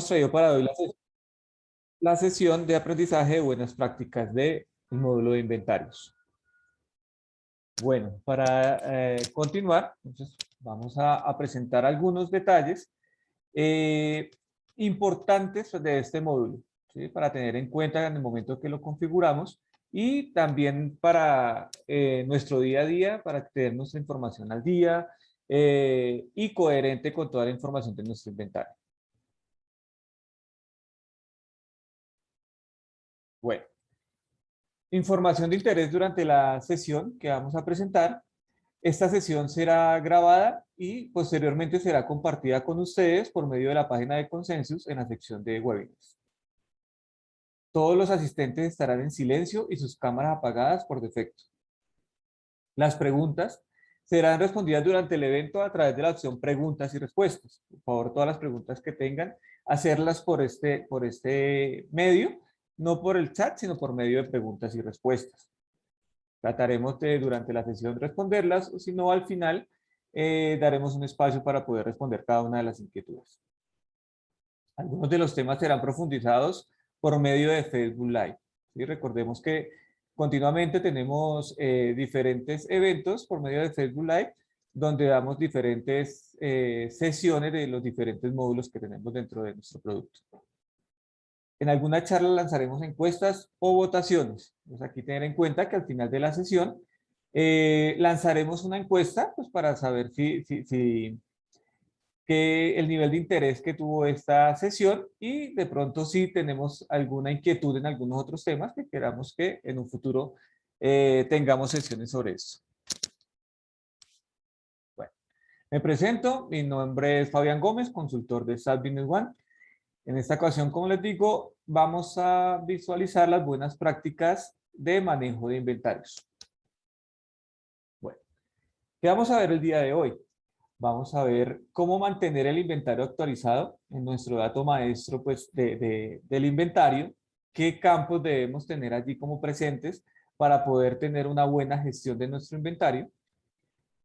traído para hoy la sesión de aprendizaje de buenas prácticas del módulo de inventarios. Bueno, para continuar, entonces vamos a presentar algunos detalles importantes de este módulo, ¿sí? Para tener en cuenta en el momento que lo configuramos y también para nuestro día a día, para tener nuestra información al día y coherente con toda la información de nuestro inventario. Bueno, información de interés durante la sesión que vamos a presentar. Esta sesión será grabada y posteriormente será compartida con ustedes por medio de la página de Consensus en la sección de webinars. Todos los asistentes estarán en silencio y sus cámaras apagadas por defecto. Las preguntas serán respondidas durante el evento a través de la opción preguntas y respuestas. Por favor, todas las preguntas que tengan, hacerlas por este medio, no por el chat, sino por medio de preguntas y respuestas. Trataremos de, durante la sesión, responderlas, o si no, al final daremos un espacio para poder responder cada una de las inquietudes. Algunos de los temas serán profundizados por medio de Facebook Live. ¿Sí? Recordemos que continuamente tenemos diferentes eventos por medio de Facebook Live, donde damos diferentes sesiones de los diferentes módulos que tenemos dentro de nuestro producto. En alguna charla lanzaremos encuestas o votaciones. Pues aquí tener en cuenta que al final de la sesión lanzaremos una encuesta pues, para saber que el nivel de interés que tuvo esta sesión y de pronto si tenemos alguna inquietud en algunos otros temas que queramos que en un futuro tengamos sesiones sobre eso. Bueno, me presento, mi nombre es Fabián Gómez, consultor de SAP Business One. En esta ocasión, como les digo, vamos a visualizar las buenas prácticas de manejo de inventarios. Bueno, ¿qué vamos a ver el día de hoy? Vamos a ver cómo mantener el inventario actualizado en nuestro dato maestro pues, del inventario, qué campos debemos tener allí como presentes para poder tener una buena gestión de nuestro inventario,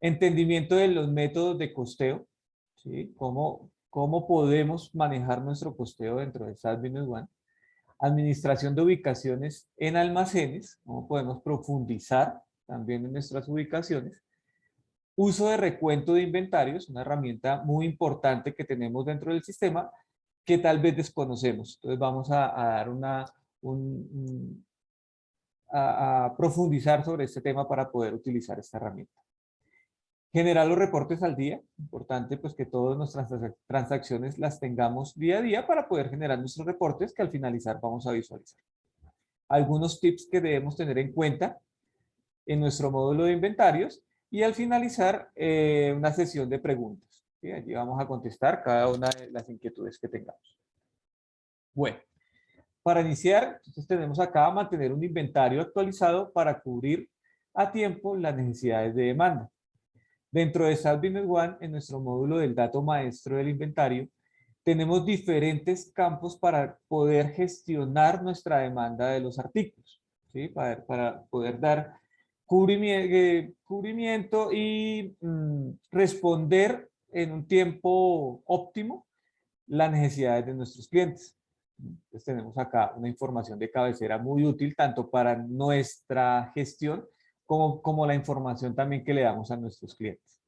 entendimiento de los métodos de costeo, ¿sí? Cómo podemos manejar nuestro costeo dentro de SAP Business One, administración de ubicaciones en almacenes, cómo podemos profundizar también en nuestras ubicaciones, uso de recuento de inventarios, una herramienta muy importante que tenemos dentro del sistema que tal vez desconocemos. Entonces vamos a dar a profundizar sobre este tema para poder utilizar esta herramienta. Generar los reportes al día, importante pues que todas nuestras transacciones las tengamos día a día para poder generar nuestros reportes que al finalizar vamos a visualizar. Algunos tips que debemos tener en cuenta en nuestro módulo de inventarios y al finalizar una sesión de preguntas. ¿Sí? Allí vamos a contestar cada una de las inquietudes que tengamos. Bueno, para iniciar, entonces tenemos acá mantener un inventario actualizado para cubrir a tiempo las necesidades de demanda. Dentro de SAP Business One, en nuestro módulo del dato maestro del inventario, tenemos diferentes campos para poder gestionar nuestra demanda de los artículos, ¿sí? Para poder dar cubrimiento y responder en un tiempo óptimo las necesidades de nuestros clientes. Entonces tenemos acá una información de cabecera muy útil tanto para nuestra gestión como la información también que le damos a nuestros clientes.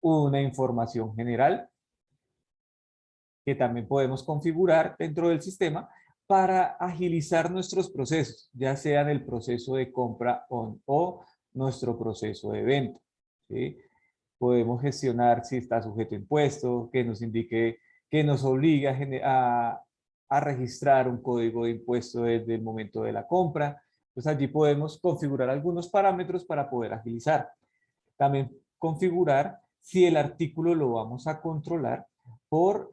Una información general que también podemos configurar dentro del sistema para agilizar nuestros procesos, ya sea en el proceso de compra o nuestro proceso de venta. ¿Sí? Podemos gestionar si está sujeto a impuesto, que nos indique, que nos obliga a registrar un código de impuesto desde el momento de la compra. Entonces allí podemos configurar algunos parámetros para poder agilizar. También configurar si el artículo lo vamos a controlar por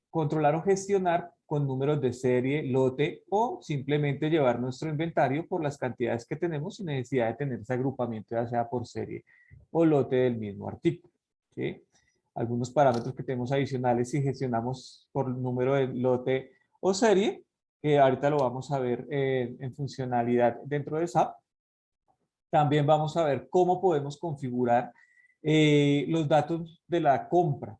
controlar o gestionar con números de serie, lote o simplemente llevar nuestro inventario por las cantidades que tenemos sin necesidad de tener ese agrupamiento ya sea por serie o lote del mismo artículo. ¿Sí? Algunos parámetros que tenemos adicionales si gestionamos por número de lote o serie, que ahorita lo vamos a ver en funcionalidad dentro de SAP. También vamos a ver cómo podemos configurar los datos de la compra.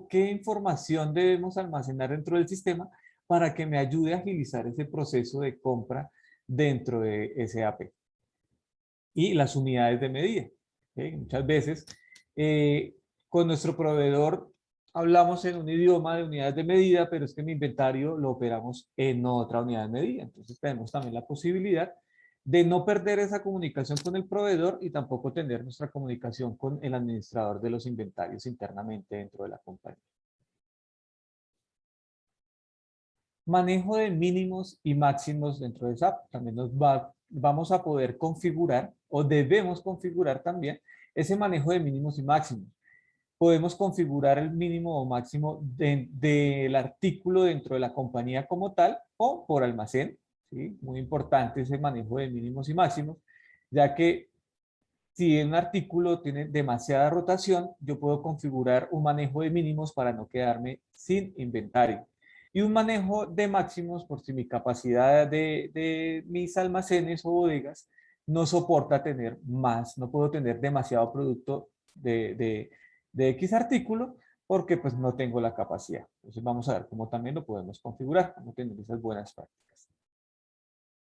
qué información debemos almacenar dentro del sistema para que me ayude a agilizar ese proceso de compra dentro de SAP. Y las unidades de medida. ¿Okay? Muchas veces con nuestro proveedor hablamos en un idioma de unidades de medida, pero es que mi inventario lo operamos en otra unidad de medida. Entonces tenemos también la posibilidad de no perder esa comunicación con el proveedor y tampoco tener nuestra comunicación con el administrador de los inventarios internamente dentro de la compañía. Manejo de mínimos y máximos dentro de SAP. También vamos a poder configurar o debemos configurar también ese manejo de mínimos y máximos. Podemos configurar el mínimo o máximo del artículo dentro de la compañía como tal o por almacén. ¿Sí? Muy importante ese manejo de mínimos y máximos, ya que si un artículo tiene demasiada rotación, yo puedo configurar un manejo de mínimos para no quedarme sin inventario. Y un manejo de máximos por si mi capacidad de mis almacenes o bodegas no soporta tener más, no puedo tener demasiado producto de X artículo porque pues no tengo la capacidad. Entonces vamos a ver cómo también lo podemos configurar, cómo tener esas buenas prácticas.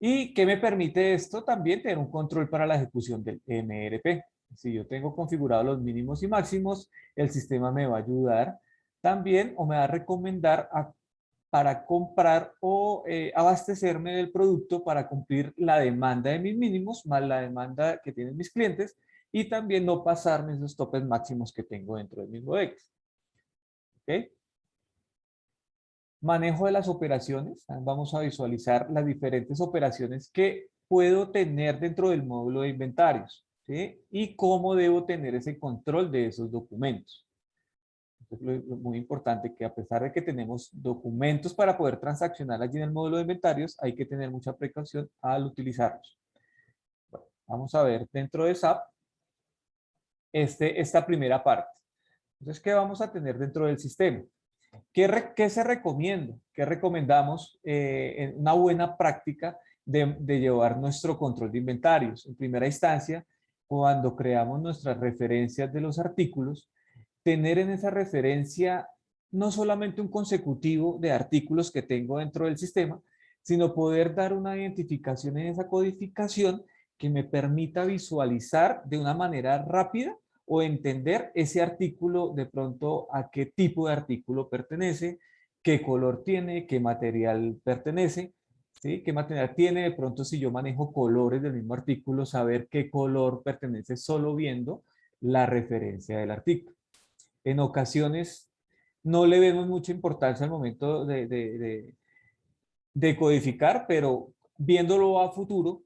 ¿Y qué me permite esto? También tener un control para la ejecución del MRP. Si yo tengo configurados los mínimos y máximos, el sistema me va a ayudar también o me va a recomendar para comprar o abastecerme del producto para cumplir la demanda de mis mínimos más la demanda que tienen mis clientes y también no pasarme esos topes máximos que tengo dentro de mis bodegas. ¿Ok? Manejo de las operaciones. Vamos a visualizar las diferentes operaciones que puedo tener dentro del módulo de inventarios, ¿sí? Y cómo debo tener ese control de esos documentos. Entonces, muy importante que a pesar de que tenemos documentos para poder transaccionar allí en el módulo de inventarios, hay que tener mucha precaución al utilizarlos. Bueno, vamos a ver dentro de SAP esta primera parte. Entonces, ¿qué vamos a tener dentro del sistema? ¿Qué se recomienda? ¿Qué recomendamos en una buena práctica de llevar nuestro control de inventarios? En primera instancia, cuando creamos nuestras referencias de los artículos, tener en esa referencia no solamente un consecutivo de artículos que tengo dentro del sistema, sino poder dar una identificación en esa codificación que me permita visualizar de una manera rápida o entender ese artículo de pronto a qué tipo de artículo pertenece, qué color tiene, qué material pertenece, ¿sí? Qué material tiene. De pronto si yo manejo colores del mismo artículo, saber qué color pertenece solo viendo la referencia del artículo. En ocasiones no le vemos mucha importancia al momento de codificar, pero viéndolo a futuro,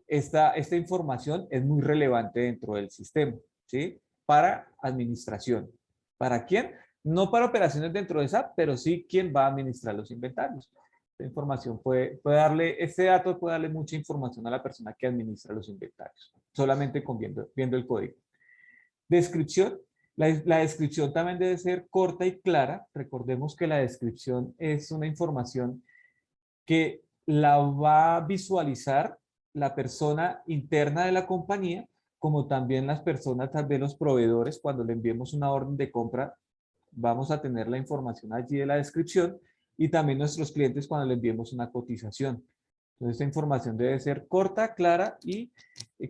esta información es muy relevante dentro del sistema, ¿sí? Para administración. ¿Para quién? No para operaciones dentro de SAP, pero sí quién va a administrar los inventarios. Esta información este dato puede darle mucha información a la persona que administra los inventarios, solamente viendo el código. Descripción. La descripción también debe ser corta y clara. Recordemos que la descripción es una información que la va a visualizar la persona interna de la compañía, como también las personas, tal vez los proveedores, cuando le enviemos una orden de compra, vamos a tener la información allí de la descripción y también nuestros clientes cuando le enviemos una cotización. Entonces, esta información debe ser corta, clara y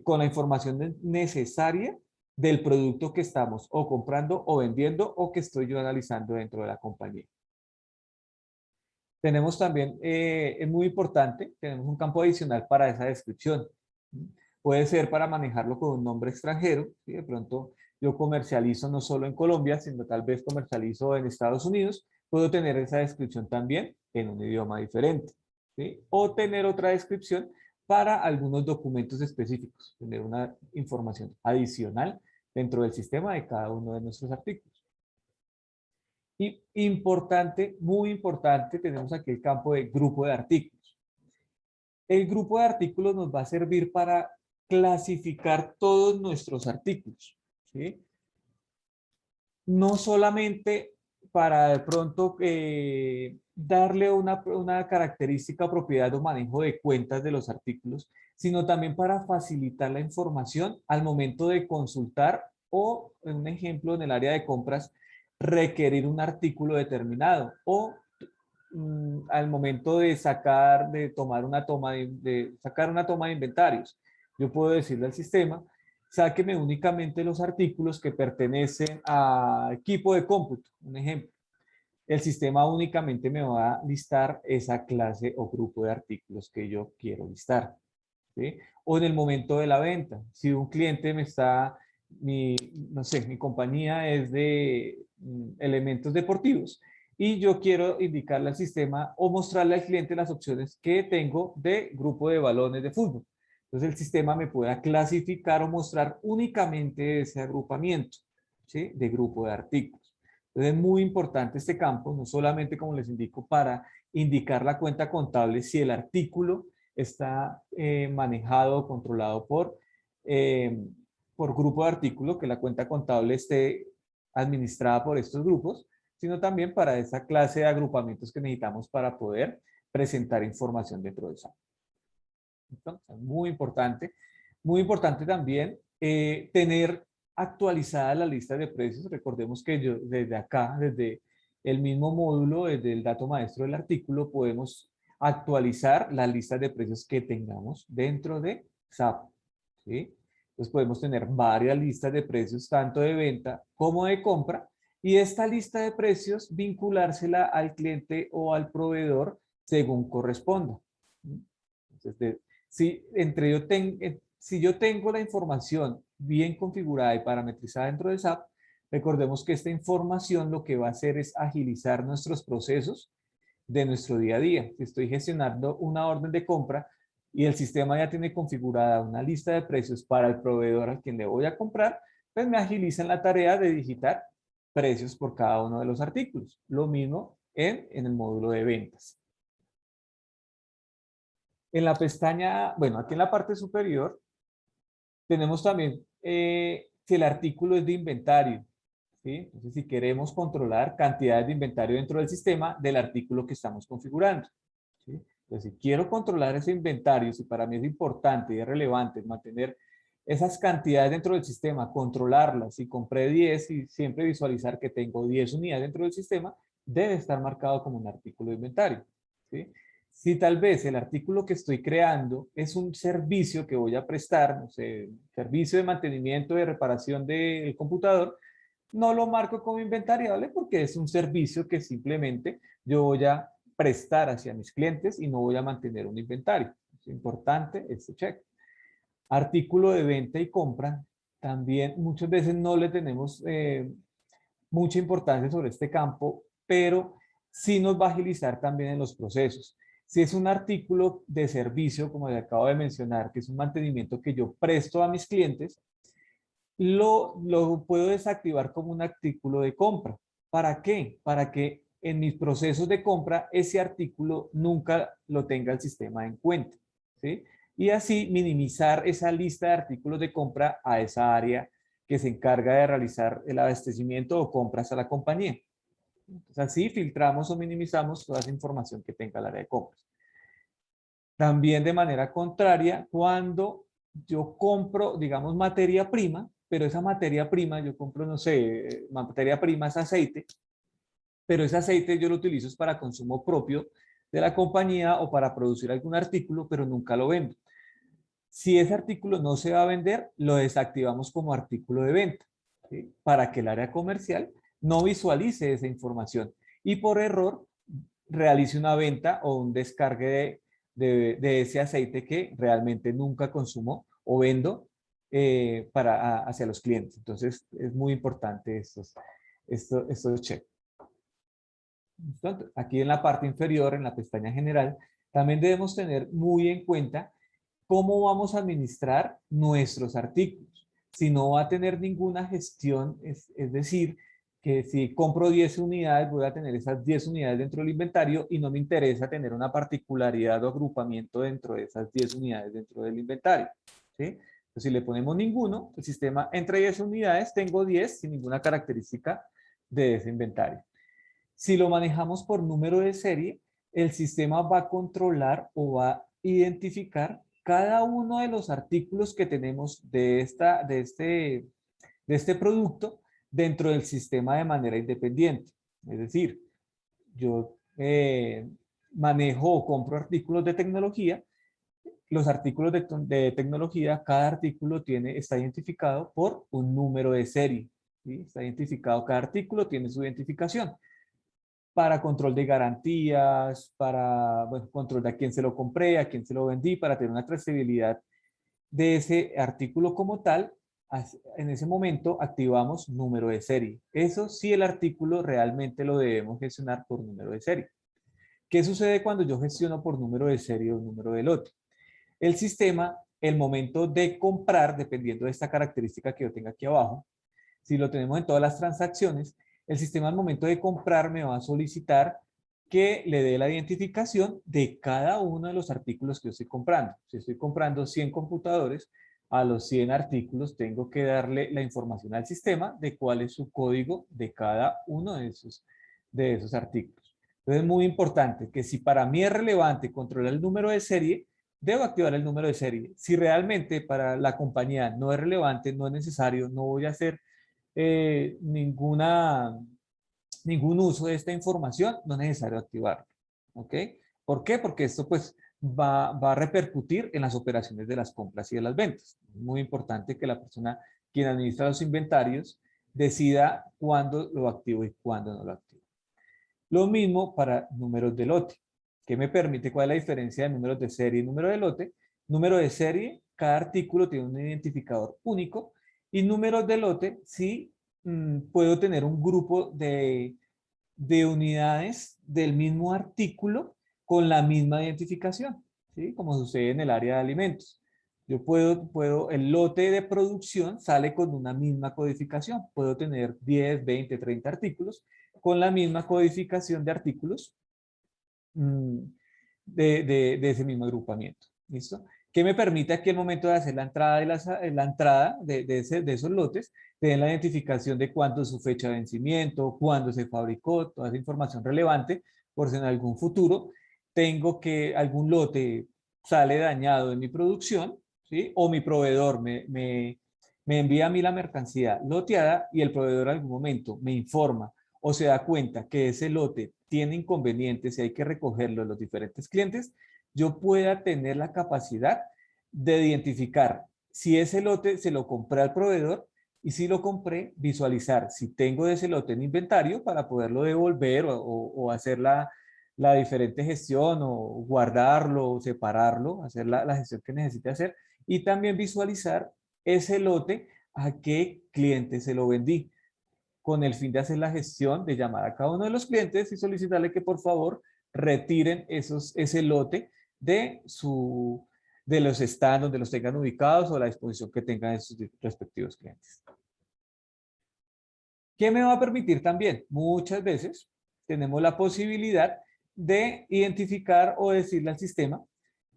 con la información necesaria del producto que estamos o comprando o vendiendo o que estoy yo analizando dentro de la compañía. Tenemos también, es muy importante, tenemos un campo adicional para esa descripción. Puede ser para manejarlo con un nombre extranjero, ¿sí? De pronto yo comercializo no solo en Colombia, sino tal vez comercializo en Estados Unidos, puedo tener esa descripción también en un idioma diferente, ¿sí? O tener otra descripción para algunos documentos específicos, tener una información adicional dentro del sistema de cada uno de nuestros artículos. Y importante, muy importante, tenemos aquí el campo de grupo de artículos. El grupo de artículos nos va a servir para clasificar todos nuestros artículos, ¿sí? No solamente para de pronto darle una característica o propiedad o manejo de cuentas de los artículos, sino también para facilitar la información al momento de consultar o, en un ejemplo, en el área de compras, requerir un artículo determinado o al momento de sacar, de tomar una toma de sacar una toma de inventarios. Yo puedo decirle al sistema, sáqueme únicamente los artículos que pertenecen a equipo de cómputo, un ejemplo. El sistema únicamente me va a listar esa clase o grupo de artículos que yo quiero listar, ¿sí? O en el momento de la venta, si un cliente me está, no sé, mi compañía es de elementos deportivos y yo quiero indicarle al sistema o mostrarle al cliente las opciones que tengo de grupo de balones de fútbol. Entonces el sistema me pueda clasificar o mostrar únicamente ese agrupamiento, ¿sí? De grupo de artículos. Entonces es muy importante este campo, no solamente como les indico para indicar la cuenta contable si el artículo está manejado o controlado por grupo de artículos, que la cuenta contable esté administrada por estos grupos, sino también para esa clase de agrupamientos que necesitamos para poder presentar información dentro de SAP. Entonces, muy importante también tener actualizada la lista de precios. Recordemos que yo desde acá, desde el mismo módulo, desde el dato maestro del artículo, podemos actualizar la lista de precios que tengamos dentro de SAP, ¿sí? Entonces podemos tener varias listas de precios, tanto de venta como de compra, y esta lista de precios vinculársela al cliente o al proveedor según corresponda. Entonces, si yo tengo la información bien configurada y parametrizada dentro de SAP, recordemos que esta información lo que va a hacer es agilizar nuestros procesos de nuestro día a día. Si estoy gestionando una orden de compra y el sistema ya tiene configurada una lista de precios para el proveedor al quien le voy a comprar, pues me agilizan la tarea de digitar precios por cada uno de los artículos. Lo mismo en el módulo de ventas. En la pestaña, bueno, aquí en la parte superior, tenemos también si el artículo es de inventario, ¿sí? Entonces, si queremos controlar cantidades de inventario dentro del sistema del artículo que estamos configurando, ¿sí? Entonces, si quiero controlar ese inventario, si para mí es importante y es relevante mantener esas cantidades dentro del sistema, controlarlas, si compré 10 y siempre visualizar que tengo 10 unidades dentro del sistema, debe estar marcado como un artículo de inventario, ¿sí? Si tal vez el artículo que estoy creando es un servicio que voy a prestar, no sé, servicio de mantenimiento, de reparación del computador, no lo marco como inventariable porque es un servicio que simplemente yo voy a prestar hacia mis clientes y no voy a mantener un inventario. Es importante este check. Artículo de venta y compra, también muchas veces no le tenemos mucha importancia sobre este campo, pero sí nos va a agilizar también en los procesos. Si es un artículo de servicio, como le acabo de mencionar, que es un mantenimiento que yo presto a mis clientes, lo puedo desactivar como un artículo de compra. ¿Para qué? Para que en mis procesos de compra ese artículo nunca lo tenga el sistema en cuenta, ¿sí? Y así minimizar esa lista de artículos de compra a esa área que se encarga de realizar el abastecimiento o compras a la compañía. Entonces, así filtramos o minimizamos toda esa información que tenga el área de compras. También de manera contraria, cuando yo compro, digamos, materia prima, pero esa materia prima, yo compro, no sé, materia prima es aceite, pero ese aceite yo lo utilizo es para consumo propio de la compañía o para producir algún artículo, pero nunca lo vendo. Si ese artículo no se va a vender, lo desactivamos como artículo de venta, ¿sí? Para que el área comercial no visualice esa información y por error realice una venta o un descargue de ese aceite que realmente nunca consumo o vendo hacia los clientes. Entonces, es muy importante estos checks. Aquí en la parte inferior, en la pestaña general, también debemos tener muy en cuenta cómo vamos a administrar nuestros artículos. Si no va a tener ninguna gestión, es decir, que si compro 10 unidades, voy a tener esas 10 unidades dentro del inventario y no me interesa tener una particularidad o agrupamiento dentro de esas 10 unidades dentro del inventario, ¿sí? Entonces, si le ponemos ninguno, el sistema entre 10 unidades, tengo 10 sin ninguna característica de ese inventario. Si lo manejamos por número de serie, el sistema va a controlar o va a identificar cada uno de los artículos que tenemos de este producto dentro del sistema de manera independiente. Es decir, yo manejo o compro artículos de tecnología. Los artículos de tecnología, cada artículo está identificado por un número de serie. ¿Sí? Está identificado, cada artículo tiene su identificación para control de garantías, para control de a quién se lo compré, a quién se lo vendí, para tener una trazabilidad de ese artículo como tal. En ese momento activamos número de serie. Eso sí, el artículo realmente lo debemos gestionar por número de serie. ¿Qué sucede cuando yo gestiono por número de serie o número de lote? El sistema, el momento de comprar, dependiendo de esta característica que yo tenga aquí abajo, si lo tenemos en todas las transacciones, el sistema al momento de comprar me va a solicitar que le dé la identificación de cada uno de los artículos que yo estoy comprando. Si estoy comprando 100 computadores, a los 100 artículos tengo que darle la información al sistema de cuál es su código de cada uno de esos artículos. Entonces es muy importante que si para mí es relevante controlar el número de serie, debo activar el número de serie. Si realmente para la compañía no es relevante, no es necesario, no voy a hacer ningún uso de esta información, no es necesario activarlo. ¿Ok? ¿Por qué? Porque esto pues va a repercutir en las operaciones de las compras y de las ventas. Es muy importante que la persona quien administra los inventarios decida cuándo lo activo y cuándo no lo activo. Lo mismo para números de lote. ¿Qué me permite? ¿Cuál es la diferencia de números de serie y número de lote? Número de serie, cada artículo tiene un identificador único, y números de lote, sí, puedo tener un grupo de unidades del mismo artículo con la misma identificación, ¿sí? Como sucede en el área de alimentos. Yo el lote de producción sale con una misma codificación. Puedo tener 10, 20, 30 artículos con la misma codificación de artículos de ese mismo agrupamiento. ¿Listo? Que me permite aquí el momento de hacer la entrada de esos lotes, tener la identificación de cuándo es su fecha de vencimiento, cuándo se fabricó, toda esa información relevante, por si en algún futuro tengo que algún lote sale dañado en mi producción, ¿sí? O mi proveedor me envía a mí la mercancía loteada y el proveedor en algún momento me informa o se da cuenta que ese lote tiene inconvenientes y hay que recogerlo de los diferentes clientes, yo pueda tener la capacidad de identificar si ese lote se lo compré al proveedor y si lo compré, visualizar si tengo ese lote en inventario para poderlo devolver o hacer la diferente gestión o guardarlo o separarlo, hacer la gestión que necesite hacer, y también visualizar ese lote a qué cliente se lo vendí, con el fin de hacer la gestión de llamar a cada uno de los clientes y solicitarle que por favor retiren ese lote de los stands donde los tengan ubicados o la disposición que tengan en sus respectivos clientes. ¿Qué me va a permitir también? Muchas veces tenemos la posibilidad de identificar o decirle al sistema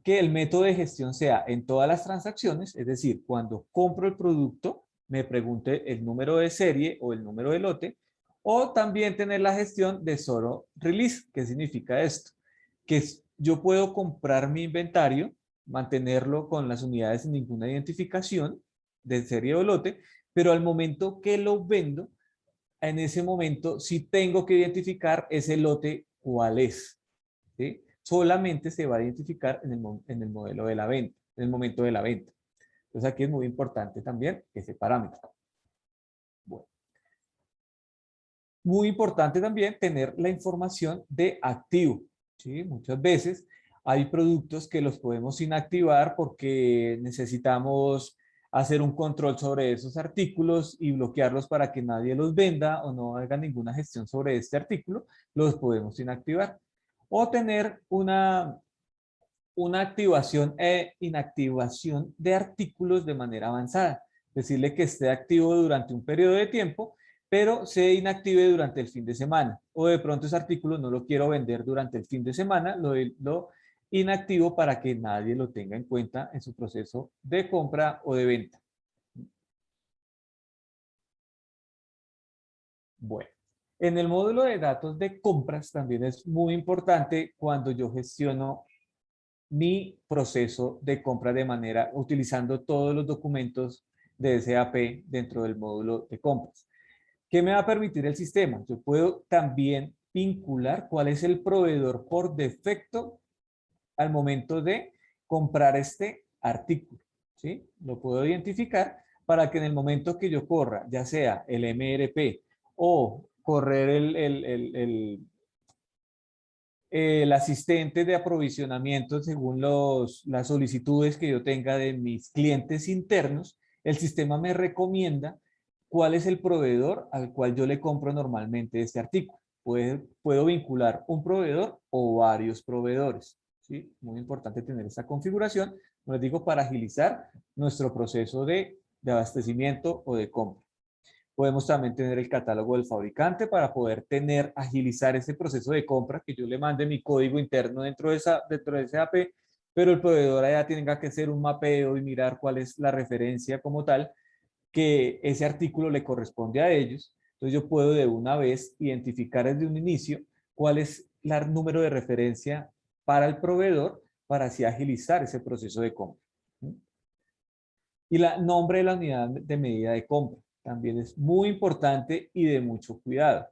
que el método de gestión sea en todas las transacciones, es decir, cuando compro el producto, me pregunte el número de serie o el número de lote, o también tener la gestión de solo release. ¿Qué significa esto? Que yo puedo comprar mi inventario, mantenerlo con las unidades sin ninguna identificación de serie o lote, pero al momento que lo vendo, en ese momento sí tengo que identificar ese lote cuál es, ¿sí? Solamente se va a identificar en el modelo de la venta, en el momento de la venta. Entonces aquí es muy importante también ese parámetro. Bueno. Muy importante también tener la información de activo, ¿sí? Muchas veces hay productos que los podemos inactivar porque necesitamos hacer un control sobre esos artículos y bloquearlos para que nadie los venda o no haga ninguna gestión sobre este artículo, los podemos inactivar. O tener una activación e inactivación de artículos de manera avanzada. Decirle que esté activo durante un periodo de tiempo, pero se inactive durante el fin de semana. O de pronto ese artículo no lo quiero vender durante el fin de semana, lo inactivo para que nadie lo tenga en cuenta en su proceso de compra o de venta. Bueno, en el módulo de datos de compras también es muy importante cuando yo gestiono mi proceso de compra de manera, utilizando todos los documentos de SAP dentro del módulo de compras. ¿Qué me va a permitir el sistema? Yo puedo también vincular cuál es el proveedor por defecto al momento de comprar este artículo, ¿sí? Lo puedo identificar para que en el momento que yo corra, ya sea el MRP o correr el asistente de aprovisionamiento según las solicitudes que yo tenga de mis clientes internos, el sistema me recomienda cuál es el proveedor al cual yo le compro normalmente este artículo. Puedo vincular un proveedor o varios proveedores, ¿sí? Muy importante tener esta configuración, como les digo, para agilizar nuestro proceso de abastecimiento o de compra. Podemos también tener el catálogo del fabricante para poder agilizar ese proceso de compra, que yo le mande mi código interno dentro de ese AP, pero el proveedor allá tenga que hacer un mapeo y mirar cuál es la referencia como tal, que ese artículo le corresponde a ellos. Entonces yo puedo de una vez identificar desde un inicio cuál es el número de referencia para el proveedor para así agilizar ese proceso de compra. Y el nombre de la unidad de medida de compra también es muy importante y de mucho cuidado.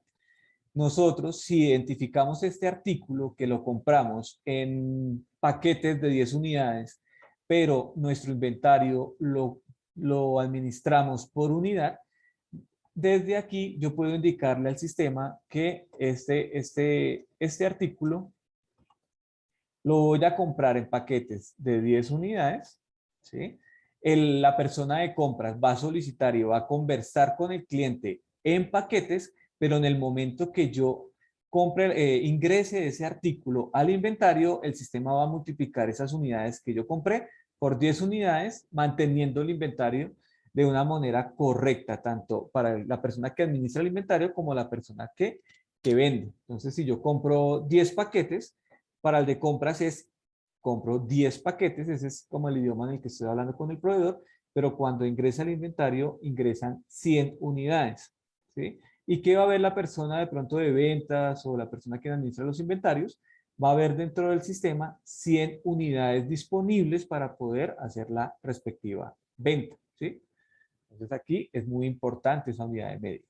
Nosotros, si identificamos este artículo que lo compramos en paquetes de 10 unidades, pero nuestro inventario lo administramos por unidad, desde aquí yo puedo indicarle al sistema que este artículo lo voy a comprar en paquetes de 10 unidades, ¿sí? La persona de compras va a solicitar y va a conversar con el cliente en paquetes, pero en el momento que yo ingrese ese artículo al inventario, el sistema va a multiplicar esas unidades que yo compré por 10 unidades, manteniendo el inventario de una manera correcta, tanto para la persona que administra el inventario como la persona que vende. Entonces, si yo compro 10 paquetes, para el de compras compro 10 paquetes, ese es como el idioma en el que estoy hablando con el proveedor, pero cuando ingresa el inventario, ingresan 100 unidades, ¿sí? ¿Y qué va a ver la persona de pronto de ventas o la persona que administra los inventarios? Va a ver dentro del sistema 100 unidades disponibles para poder hacer la respectiva venta, ¿sí? Entonces aquí es muy importante esa unidad de medida.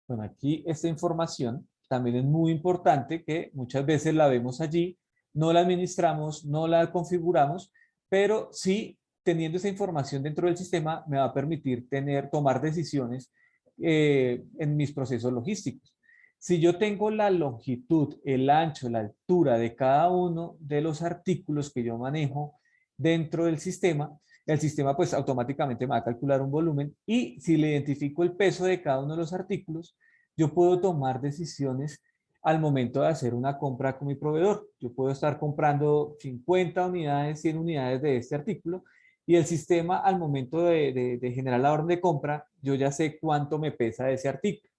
Bueno, aquí esta información también es muy importante, que muchas veces la vemos allí, no la administramos, no la configuramos, pero sí, teniendo esa información dentro del sistema me va a permitir tomar decisiones en mis procesos logísticos. Si yo tengo la longitud, el ancho, la altura de cada uno de los artículos que yo manejo dentro del sistema, el sistema pues automáticamente me va a calcular un volumen, y si le identifico el peso de cada uno de los artículos, yo puedo tomar decisiones al momento de hacer una compra con mi proveedor. Yo puedo estar comprando 50 unidades, 100 unidades de este artículo, y el sistema al momento de generar la orden de compra, yo ya sé cuánto me pesa ese artículo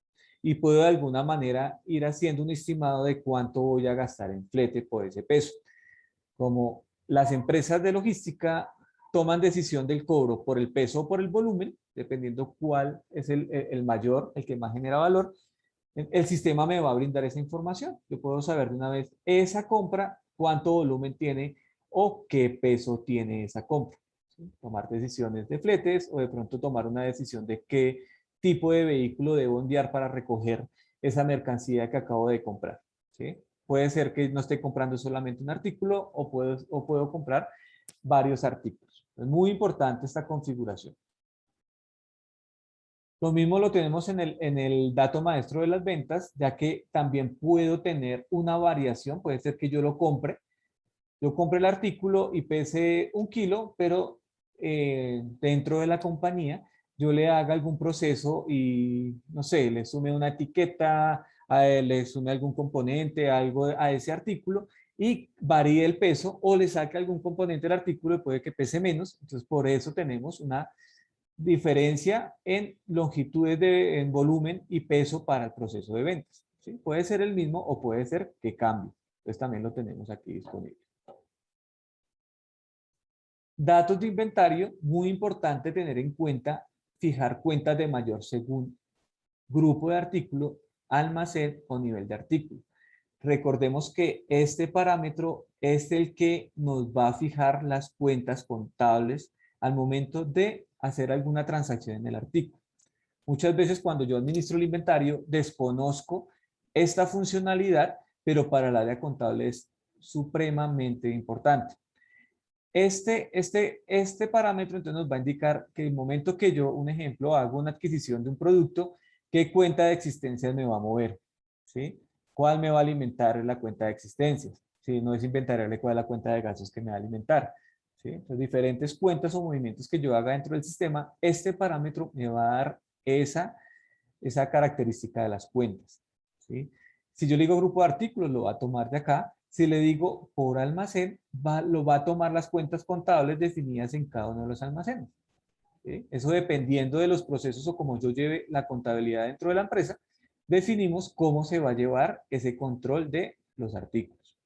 y puedo de alguna manera ir haciendo un estimado de cuánto voy a gastar en flete por ese peso. Como las empresas de logística toman decisión del cobro por el peso o por el volumen, dependiendo cuál es el mayor, el que más genera valor, el sistema me va a brindar esa información. Yo puedo saber de una vez esa compra, cuánto volumen tiene o qué peso tiene esa compra. ¿Sí? Tomar decisiones de fletes o de pronto tomar una decisión de qué tipo de vehículo debo enviar para recoger esa mercancía que acabo de comprar. ¿Sí? Puede ser que no esté comprando solamente un artículo o puedo comprar varios artículos. Es muy importante esta configuración. Lo mismo lo tenemos en el dato maestro de las ventas, ya que también puedo tener una variación. Puede ser que yo compre el artículo y pese 1 kilo, pero dentro de la compañía yo le haga algún proceso y, no sé, le sume una etiqueta, le sume algún componente, algo a ese artículo, y varíe el peso, o le saque algún componente del artículo y puede que pese menos. Entonces, por eso tenemos una diferencia en longitudes en volumen y peso para el proceso de ventas, ¿sí? Puede ser el mismo o puede ser que cambie. Entonces también lo tenemos aquí disponible. Datos de inventario, muy importante tener en cuenta, fijar cuentas de mayor según grupo de artículo, almacén o nivel de artículo. Recordemos que este parámetro es el que nos va a fijar las cuentas contables al momento de hacer alguna transacción en el artículo. Muchas veces cuando yo administro el inventario, desconozco esta funcionalidad, pero para el área contable es supremamente importante. Este parámetro entonces nos va a indicar que el momento que yo, un ejemplo, hago una adquisición de un producto, ¿qué cuenta de existencias me va a mover? ¿Sí? ¿Cuál me va a alimentar la cuenta de existencias? ¿Sí? No es inventariarle cuál es la cuenta de gastos que me va a alimentar. ¿Sí? Entonces, diferentes cuentas o movimientos que yo haga dentro del sistema, este parámetro me va a dar esa característica de las cuentas. ¿Sí? Si yo le digo grupo de artículos, lo va a tomar de acá. Si le digo por almacén, lo va a tomar las cuentas contables definidas en cada uno de los almacenes. ¿Sí? Eso dependiendo de los procesos o cómo yo lleve la contabilidad dentro de la empresa, definimos cómo se va a llevar ese control de los artículos.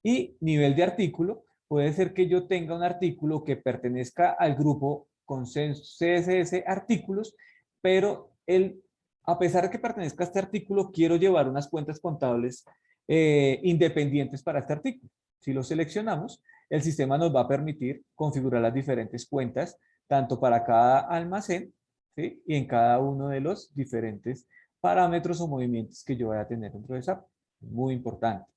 Y nivel de artículo, puede ser que yo tenga un artículo que pertenezca al grupo consenso CSS artículos, pero a pesar de que pertenezca a este artículo, quiero llevar unas cuentas contables independientes para este artículo. Si lo seleccionamos, el sistema nos va a permitir configurar las diferentes cuentas, tanto para cada almacén, ¿sí? Y en cada uno de los diferentes parámetros o movimientos que yo vaya a tener dentro de SAP. Muy importante.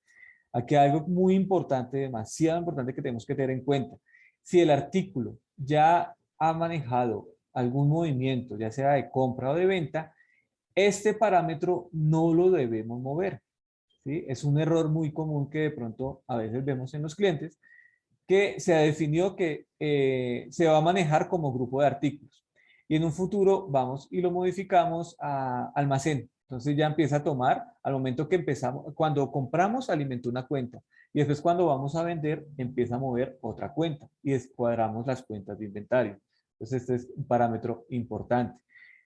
Aquí hay algo muy importante, demasiado importante que tenemos que tener en cuenta. Si el artículo ya ha manejado algún movimiento, ya sea de compra o de venta, este parámetro no lo debemos mover. ¿Sí? Es un error muy común que de pronto a veces vemos en los clientes, que se ha definido que se va a manejar como grupo de artículos. Y en un futuro vamos y lo modificamos a almacén. Entonces ya empieza a tomar, al momento que empezamos, cuando compramos alimentó una cuenta y después cuando vamos a vender empieza a mover otra cuenta y descuadramos las cuentas de inventario. Entonces este es un parámetro importante.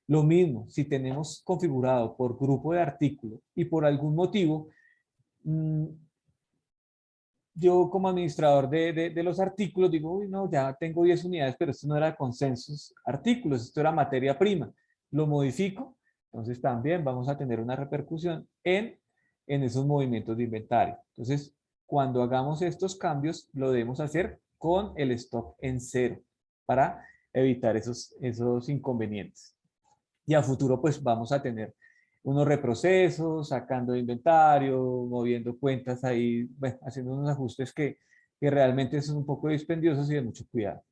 Lo mismo, si tenemos configurado por grupo de artículos y por algún motivo yo como administrador de los artículos digo, uy, no, ya tengo 10 unidades, pero esto no era consensos artículos, esto era materia prima. Lo modifico, entonces también vamos a tener una repercusión en esos movimientos de inventario. Entonces, cuando hagamos estos cambios, lo debemos hacer con el stock en cero para evitar esos inconvenientes. Y a futuro, pues vamos a tener unos reprocesos, sacando inventario, moviendo cuentas ahí, bueno, haciendo unos ajustes que realmente son un poco dispendiosos y de mucho cuidado.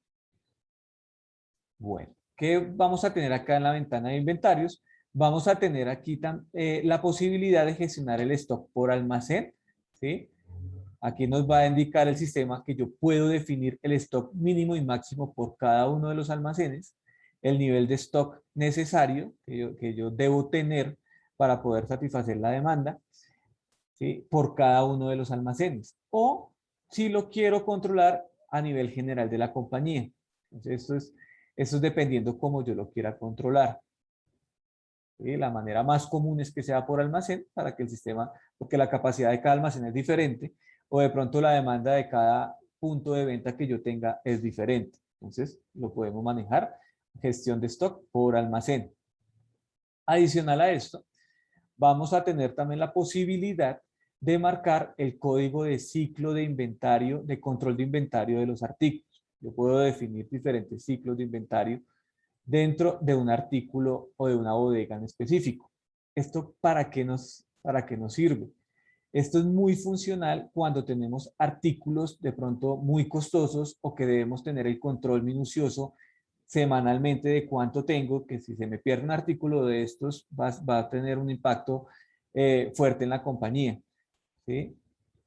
Bueno, ¿qué vamos a tener acá en la ventana de inventarios? Vamos a tener aquí la posibilidad de gestionar el stock por almacén, ¿sí? Aquí nos va a indicar el sistema que yo puedo definir el stock mínimo y máximo por cada uno de los almacenes, el nivel de stock necesario que yo debo tener para poder satisfacer la demanda, ¿sí? Por cada uno de los almacenes. O si lo quiero controlar a nivel general de la compañía. Entonces, esto es dependiendo cómo yo lo quiera controlar. ¿Sí? La manera más común es que sea por almacén para que el sistema, porque la capacidad de cada almacén es diferente, o de pronto la demanda de cada punto de venta que yo tenga es diferente. Entonces, lo podemos manejar, gestión de stock por almacén. Adicional a esto, vamos a tener también la posibilidad de marcar el código de ciclo de inventario, de control de inventario de los artículos. Yo puedo definir diferentes ciclos de inventario dentro de un artículo o de una bodega en específico. ¿Esto para qué nos sirve? Esto es muy funcional cuando tenemos artículos de pronto muy costosos o que debemos tener el control minucioso semanalmente de cuánto tengo, que si se me pierde un artículo de estos va a tener un impacto fuerte en la compañía. ¿Sí?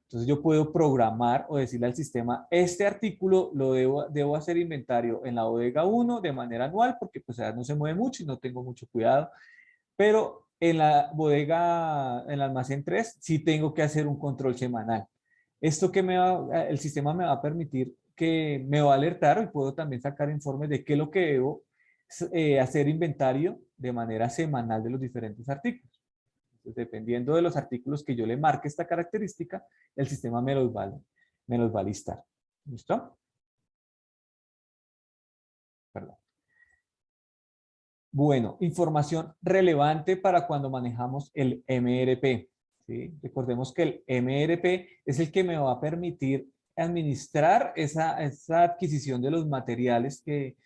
Entonces yo puedo programar o decirle al sistema, este artículo lo debo hacer inventario en la bodega 1 de manera anual, porque pues no se mueve mucho y no tengo mucho cuidado, pero en la bodega, en el almacén 3, sí tengo que hacer un control semanal. Esto que el sistema me va a permitir que me va a alertar y puedo también sacar informes de qué es lo que debo hacer inventario de manera semanal de los diferentes artículos. Entonces, dependiendo de los artículos que yo le marque esta característica, el sistema me los va a listar. ¿Listo? Perdón. Bueno, información relevante para cuando manejamos el MRP. ¿Sí? Recordemos que el MRP es el que me va a permitir administrar esa adquisición de los materiales que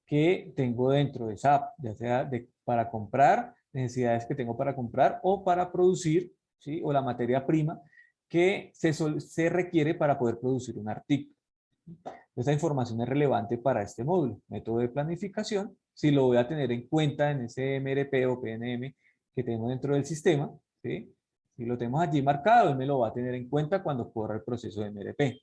que tengo dentro de SAP, ya sea para comprar, necesidades que tengo para comprar o para producir, ¿sí? O la materia prima que se requiere para poder producir un artículo. Esta información es relevante para este módulo, método de planificación, si lo voy a tener en cuenta en ese MRP o PNM que tenemos dentro del sistema, ¿sí? Si lo tenemos allí marcado, él me lo va a tener en cuenta cuando corra el proceso de MRP.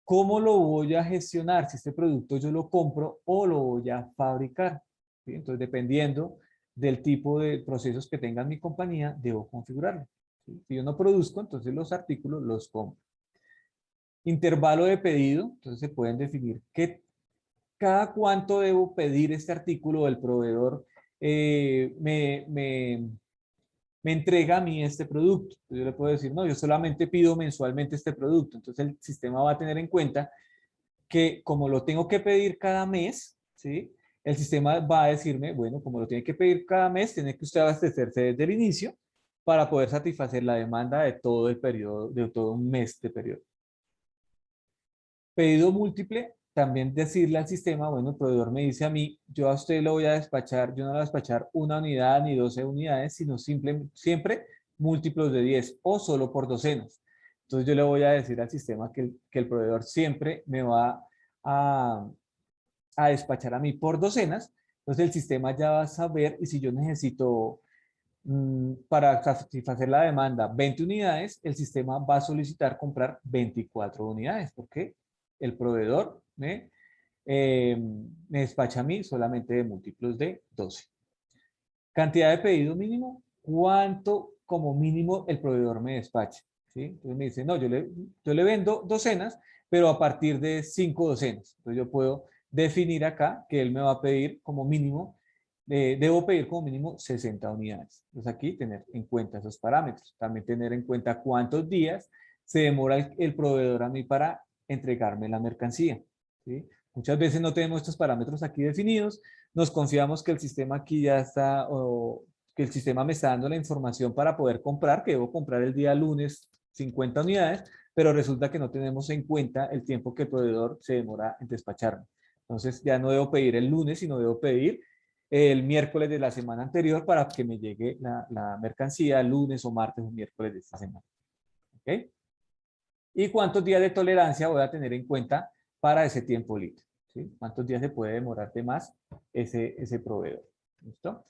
¿Cómo lo voy a gestionar? Si este producto yo lo compro o lo voy a fabricar, ¿sí? Entonces, dependiendo del tipo de procesos que tenga mi compañía, debo configurarlo, ¿sí? Si yo no produzco, entonces los artículos los compro. Intervalo de pedido, entonces se pueden definir cada cuánto debo pedir este artículo, el proveedor me entrega a mí este producto. Entonces yo le puedo decir, no, yo solamente pido mensualmente este producto. Entonces el sistema va a tener en cuenta que como lo tengo que pedir cada mes, ¿sí? El sistema va a decirme, bueno, como lo tiene que pedir cada mes, tiene que usted abastecerse desde el inicio para poder satisfacer la demanda de todo el periodo, de todo un mes de periodo. Pedido múltiple, también decirle al sistema, bueno, el proveedor me dice a mí, yo a usted lo voy a despachar, yo no le voy a despachar una unidad ni 12 unidades, sino siempre múltiplos de 10 o solo por docenas. Entonces yo le voy a decir al sistema que el proveedor siempre me va a, a despachar a mí por docenas. Entonces el sistema ya va a saber y si yo necesito para satisfacer la demanda 20 unidades, el sistema va a solicitar comprar 24 unidades, porque el proveedor me despacha a mí solamente de múltiplos de 12. Cantidad de pedido mínimo, ¿cuánto como mínimo el proveedor me despacha? ¿Sí? Entonces me dice, no, yo le vendo docenas, pero a partir de 5 docenas. Entonces yo puedo definir acá que él me va a pedir como mínimo, debo pedir como mínimo 60 unidades. Entonces aquí tener en cuenta esos parámetros. También tener en cuenta cuántos días se demora el proveedor a mí para entregarme la mercancía. ¿Sí? Muchas veces no tenemos estos parámetros aquí definidos, nos confiamos que el sistema aquí ya está, o que el sistema me está dando la información para poder comprar, que debo comprar el día lunes 50 unidades, pero resulta que no tenemos en cuenta el tiempo que el proveedor se demora en despacharme. Entonces ya no debo pedir el lunes, sino debo pedir el miércoles de la semana anterior para que me llegue la mercancía el lunes o martes o miércoles de esta semana. ¿Ok? ¿Y cuántos días de tolerancia voy a tener en cuenta para ese tiempo límite? ¿Sí? ¿Cuántos días se puede demorar de más ese proveedor? ¿Listo?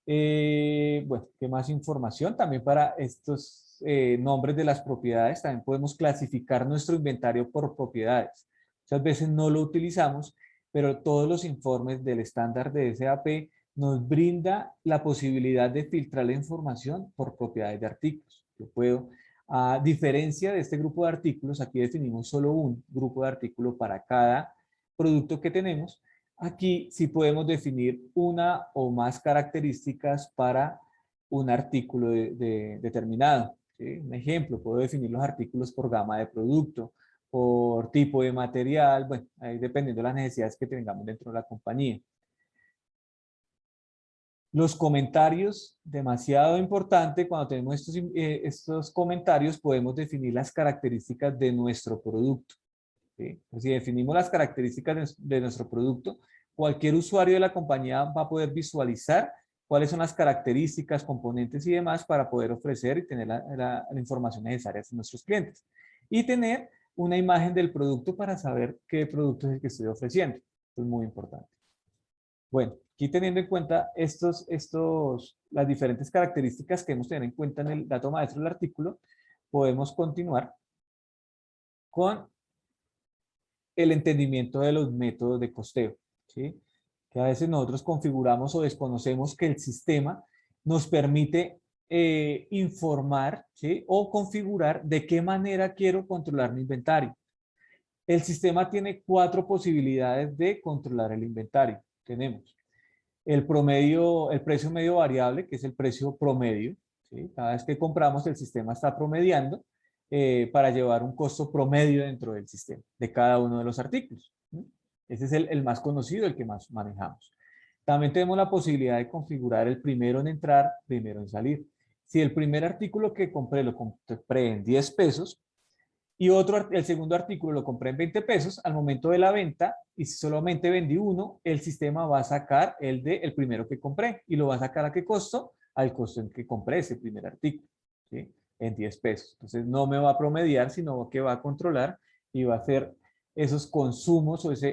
Bueno, ¿qué más información? También para estos nombres de las propiedades, también podemos clasificar nuestro inventario por propiedades. Muchas veces no lo utilizamos, pero todos los informes del estándar de SAP nos brinda la posibilidad de filtrar la información por propiedades de artículos. Yo puedo, a diferencia de este grupo de artículos, aquí definimos solo un grupo de artículos para cada producto que tenemos. Aquí sí podemos definir una o más características para un artículo determinado. ¿Sí? Un ejemplo, puedo definir los artículos por gama de producto, por tipo de material, bueno, ahí dependiendo de las necesidades que tengamos dentro de la compañía. Los comentarios, demasiado importante, cuando tenemos estos comentarios podemos definir las características de nuestro producto. ¿Sí? Si definimos las características de nuestro producto, cualquier usuario de la compañía va a poder visualizar cuáles son las características, componentes y demás para poder ofrecer y tener la información necesaria a nuestros clientes. Y tener una imagen del producto para saber qué producto es el que estoy ofreciendo. Esto es muy importante. Bueno, aquí teniendo en cuenta las diferentes características que hemos tenido en cuenta en el dato maestro del artículo, podemos continuar con el entendimiento de los métodos de costeo, ¿sí? Que a veces nosotros configuramos o desconocemos que el sistema nos permite informar, ¿sí? O configurar de qué manera quiero controlar mi inventario. El sistema tiene 4 posibilidades de controlar el inventario. Tenemos el promedio, el precio medio variable, que es el precio promedio, ¿sí? Cada vez que compramos, el sistema está promediando para llevar un costo promedio dentro del sistema de cada uno de los artículos. ¿Sí? Ese es el más conocido, el que más manejamos. También tenemos la posibilidad de configurar el primero en entrar, primero en salir. Si el primer artículo que compré lo compré en 10 pesos, Y el segundo artículo lo compré en 20 pesos al momento de la venta, y si solamente vendí uno, el sistema va a sacar el primero que compré y lo va a sacar ¿a qué costo? Al costo en que compré ese primer artículo, ¿sí? En 10 pesos. Entonces no me va a promediar, sino que va a controlar y va a hacer esos consumos o esa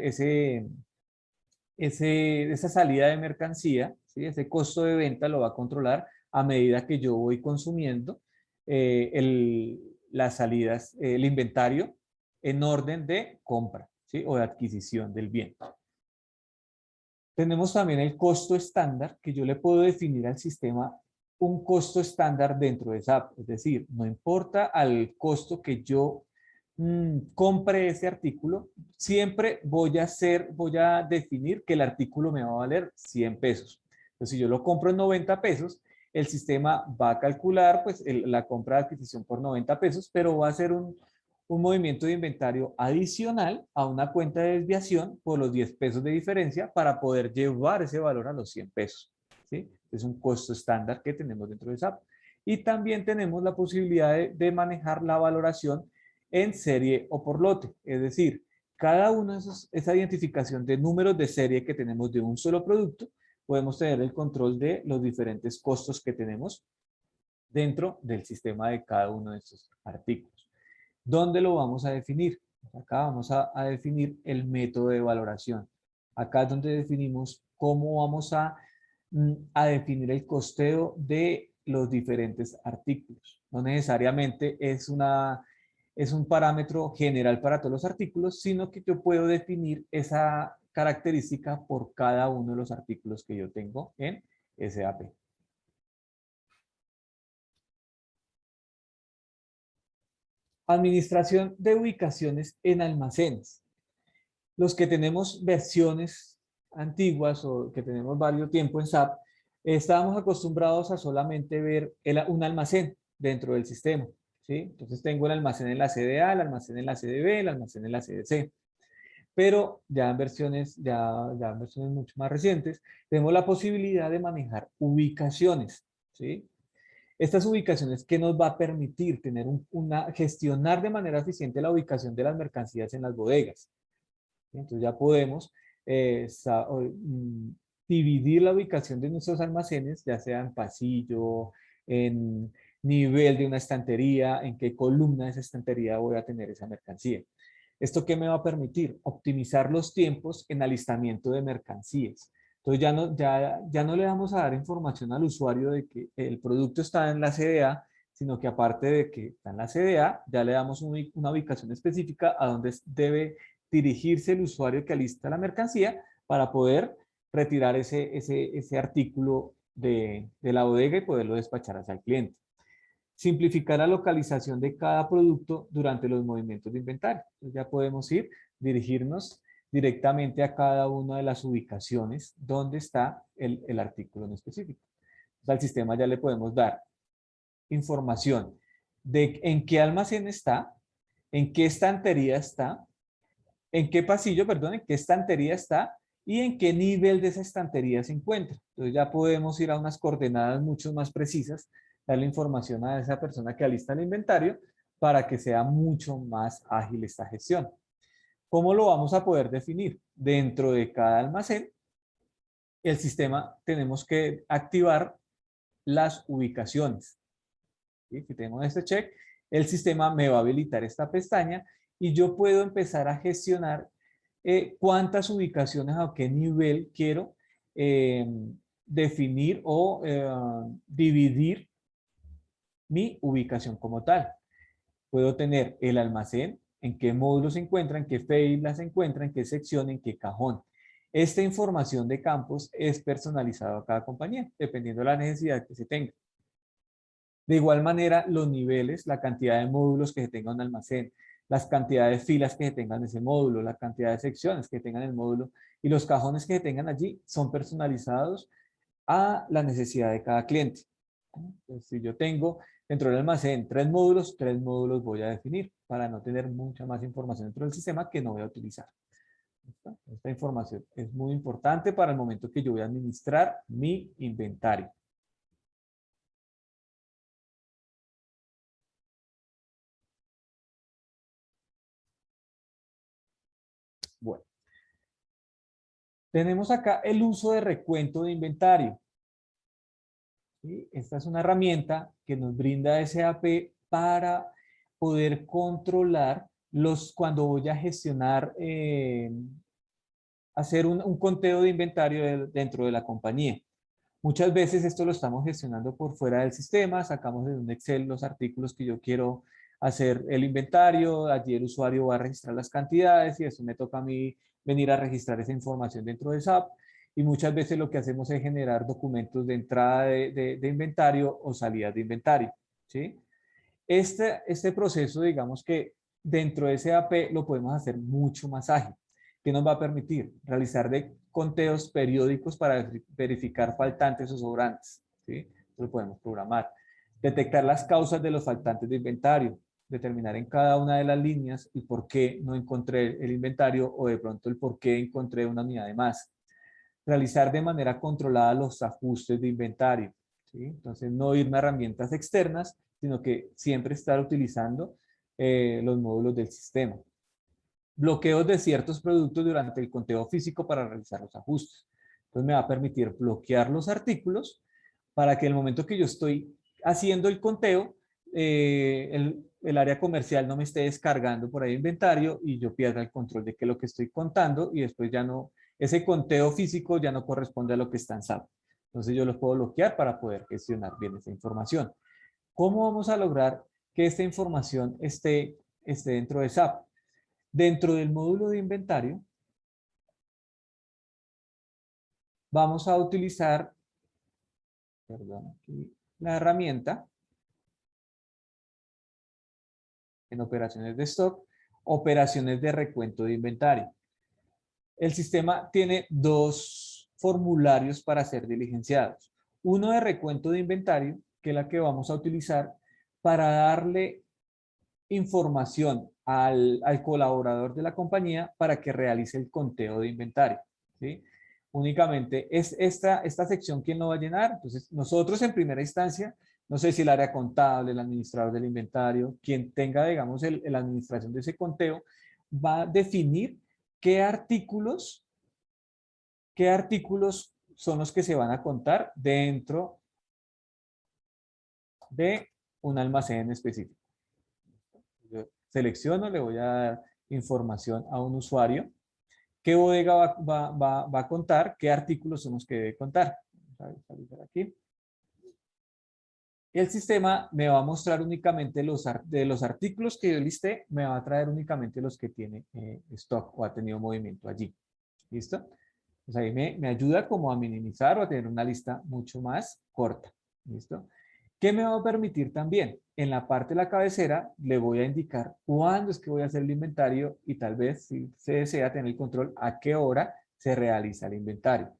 salida de mercancía, ¿sí? Ese costo de venta lo va a controlar a medida que yo voy consumiendo las salidas, el inventario en orden de compra, ¿sí? O de adquisición del bien. Tenemos también el costo estándar, que yo le puedo definir al sistema un costo estándar dentro de SAP. Es decir, no importa al costo que yo compre ese artículo, siempre voy a definir que el artículo me va a valer 100 pesos. Entonces, si yo lo compro en 90 pesos, el sistema va a calcular pues, la compra de adquisición por 90 pesos, pero va a ser un movimiento de inventario adicional a una cuenta de desviación por los 10 pesos de diferencia para poder llevar ese valor a los 100 pesos. ¿Sí? Es un costo estándar que tenemos dentro de SAP. Y también tenemos la posibilidad de manejar la valoración en serie o por lote. Es decir, cada uno de esa identificación de números de serie que tenemos de un solo producto, podemos tener el control de los diferentes costos que tenemos dentro del sistema de cada uno de estos artículos. ¿Dónde lo vamos a definir? Acá vamos a definir el método de valoración. Acá es donde definimos cómo vamos a definir el costeo de los diferentes artículos. No necesariamente es un parámetro general para todos los artículos, sino que yo puedo definir esa característica por cada uno de los artículos que yo tengo en SAP. Administración de ubicaciones en almacenes. Los que tenemos versiones antiguas o que tenemos varios tiempo en SAP, estábamos acostumbrados a solamente ver un almacén dentro del sistema, ¿sí? Entonces tengo el almacén en la sede A, el almacén en la sede B, el almacén en la sede C. Pero ya en versiones mucho más recientes, tenemos la posibilidad de manejar ubicaciones, ¿sí? Estas ubicaciones que nos va a permitir tener gestionar de manera eficiente la ubicación de las mercancías en las bodegas. Entonces ya podemos dividir la ubicación de nuestros almacenes, ya sea en pasillo, en nivel de una estantería, en qué columna de esa estantería voy a tener esa mercancía. ¿Esto qué me va a permitir? Optimizar los tiempos en alistamiento de mercancías. Entonces ya no le vamos a dar información al usuario de que el producto está en la CDA, sino que aparte de que está en la CDA, ya le damos una ubicación específica a donde debe dirigirse el usuario que alista la mercancía para poder retirar ese artículo de la bodega y poderlo despachar hacia el cliente. Simplificar la localización de cada producto durante los movimientos de inventario. Entonces ya podemos dirigirnos directamente a cada una de las ubicaciones donde está el artículo en específico. Entonces, al sistema ya le podemos dar información de en qué almacén está, en qué estantería está, en qué pasillo, perdón, en qué estantería está y en qué nivel de esa estantería se encuentra. Entonces ya podemos ir a unas coordenadas mucho más precisas, darle información a esa persona que alista el inventario para que sea mucho más ágil esta gestión. ¿Cómo lo vamos a poder definir? Dentro de cada almacén, el sistema tenemos que activar las ubicaciones. ¿Sí? Si tengo este check, el sistema me va a habilitar esta pestaña y yo puedo empezar a gestionar cuántas ubicaciones a qué nivel quiero definir o dividir mi ubicación como tal. Puedo tener el almacén, en qué módulo se encuentra, en qué fila se encuentra, en qué sección, en qué cajón. Esta información de campos es personalizada a cada compañía, dependiendo de la necesidad que se tenga. De igual manera, los niveles, la cantidad de módulos que se tenga en un almacén, las cantidades de filas que se tengan en ese módulo, la cantidad de secciones que tengan en el módulo y los cajones que se tengan allí son personalizados a la necesidad de cada cliente. Entonces, si yo tengo dentro del almacén 3 módulos voy a definir para no tener mucha más información dentro del sistema que no voy a utilizar. Esta información es muy importante para el momento que yo voy a administrar mi inventario. Tenemos acá el uso de recuento de inventario. ¿Sí? Esta es una herramienta que nos brinda SAP para poder controlar cuando voy a gestionar, hacer un conteo de inventario dentro de la compañía. Muchas veces esto lo estamos gestionando por fuera del sistema, sacamos de un Excel los artículos que yo quiero hacer el inventario, allí el usuario va a registrar las cantidades y eso me toca a mí venir a registrar esa información dentro de SAP. Y muchas veces lo que hacemos es generar documentos de entrada de inventario o salidas de inventario, ¿sí? Este proceso, digamos que dentro de SAP lo podemos hacer mucho más ágil. ¿Qué nos va a permitir? Realizar conteos periódicos para verificar faltantes o sobrantes, ¿sí? Eso lo podemos programar. Detectar las causas de los faltantes de inventario, determinar en cada una de las líneas el por qué no encontré el inventario o de pronto el por qué encontré una unidad de más. Realizar de manera controlada los ajustes de inventario, ¿sí? Entonces, no irme a herramientas externas, sino que siempre estar utilizando los módulos del sistema. Bloqueos de ciertos productos durante el conteo físico para realizar los ajustes. Entonces, me va a permitir bloquear los artículos para que en el momento que yo estoy haciendo el conteo, el área comercial no me esté descargando por ahí inventario y yo pierda el control de qué es lo que estoy contando y después ya no, ese conteo físico ya no corresponde a lo que está en SAP. Entonces yo los puedo bloquear para poder gestionar bien esa información. ¿Cómo vamos a lograr que esta información esté dentro de SAP? Dentro del módulo de inventario, vamos a utilizar, perdón, aquí, la herramienta en operaciones de stock, operaciones de recuento de inventario. El sistema tiene dos formularios para ser diligenciados. Uno de recuento de inventario, que es la que vamos a utilizar para darle información al colaborador de la compañía para que realice el conteo de inventario, ¿sí? Únicamente es esta sección quien lo va a llenar. Entonces, nosotros en primera instancia, no sé si el área contable, el administrador del inventario, quien tenga, digamos, la administración de ese conteo, va a definir qué artículos son los que se van a contar dentro de un almacén específico. Yo selecciono, le voy a dar información a un usuario. ¿Qué bodega va a contar? ¿Qué artículos son los que debe contar? Vamos a salir aquí. El sistema me va a mostrar únicamente de los artículos que yo listé, me va a traer únicamente los que tiene stock o ha tenido movimiento allí. ¿Listo? Pues ahí me ayuda como a minimizar o a tener una lista mucho más corta. ¿Listo? ¿Qué me va a permitir también? En la parte de la cabecera le voy a indicar cuándo es que voy a hacer el inventario y tal vez, si se desea tener el control, a qué hora se realiza el inventario.